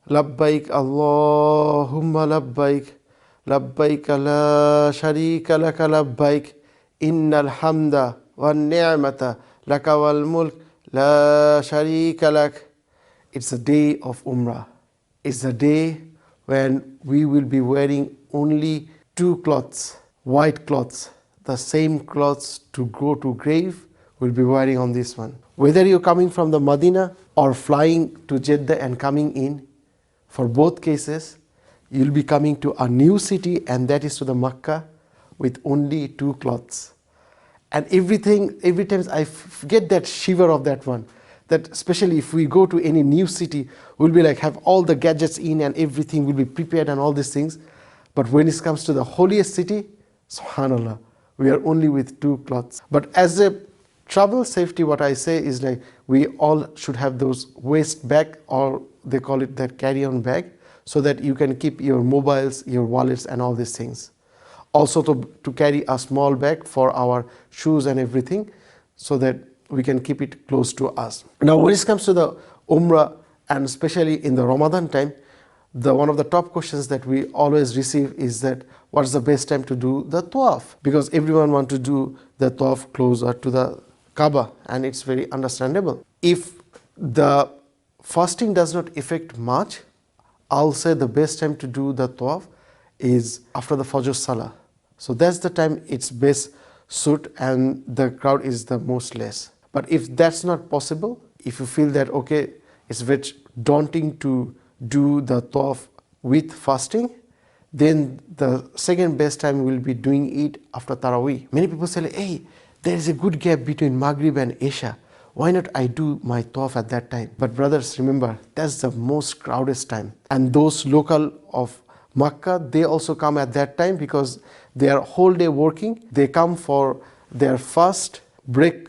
Labbaik Allahumma labbaik, labbaik la sharika laka labbaik, innal hamda wan ni'mata laka wal mulk la sharika lak. It's a day of Umrah. It's a day when we will be wearing only two cloths, white cloths. The same clothes to go to grave will be wearing on this one. Whether you're coming from the Medina or flying to Jeddah and coming in, for both cases, you'll be coming to a new city, and that is to the Makkah, with only two cloths. And every time I get that shiver of that one, that especially if we go to any new city, we'll be like have all the gadgets in and everything will be prepared and all these things. But when it comes to the holiest city, subhanallah, we are only with two cloths. But as a travel safety, what I say is like we all should have those waist bag, or they call it that carry-on bag, so that you can keep your mobiles, your wallets and all these things. Also to carry a small bag for our shoes and everything, so that we can keep it close to us. Now when it comes to the Umrah, and especially in the Ramadan time, one of the top questions that we always receive is that what's the best time to do the tawaf? Because everyone wants to do the tawaf closer to the Kaaba, and it's very understandable. If the fasting does not affect much, I'll say the best time to do the tawaf is after the Fajr Salah. So that's the time it's best suit and the crowd is the most less. But if that's not possible, if you feel that okay, it's very daunting to do the tawaf with fasting, then the second best time will be doing it after Taraweeh. Many people say, hey, there is a good gap between Maghrib and Isha. Why not I do my tawaf at that time? But brothers, remember, that's the most crowded time. And those local of Makkah, they also come at that time because they are whole day working. They come for their first break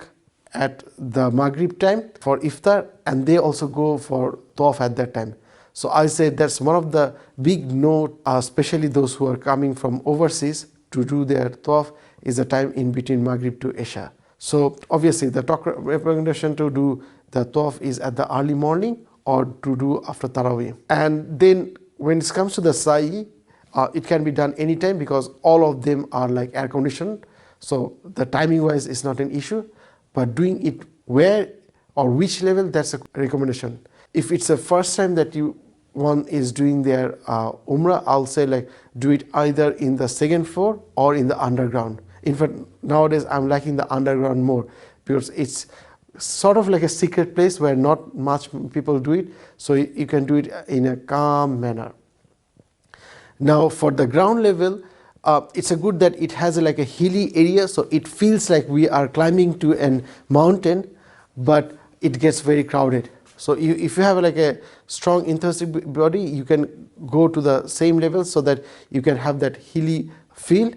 at the Maghrib time for iftar, and they also go for tawaf at that time. So I say that's one of the big no, especially those who are coming from overseas to do their tawaf, is the time in between Maghrib to Isha. So obviously the recommendation to do the tawaf is at the early morning or to do after Taraweeh. And then when it comes to the sa'i, it can be done anytime because all of them are like air conditioned. So the timing wise is not an issue, but doing it where or which level, that's a recommendation. If it's the first time that one is doing their Umrah, I'll say like do it either in the second floor or in the underground. In fact, nowadays I'm liking the underground more because it's sort of like a secret place where not much people do it, so you can do it in a calm manner. Now for the ground level, it's a good that it has like a hilly area, so it feels like we are climbing to a mountain, but it gets very crowded. So if you have like a strong intrinsic body, you can go to the same level so that you can have that hilly feel.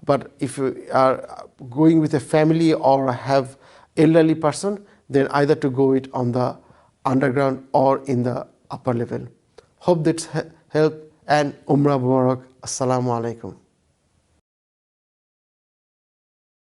But if you are going with a family or have elderly person, then either to go it on the underground or in the upper level. Hope that's helped, and Umrah Mubarak. Assalamu alaikum.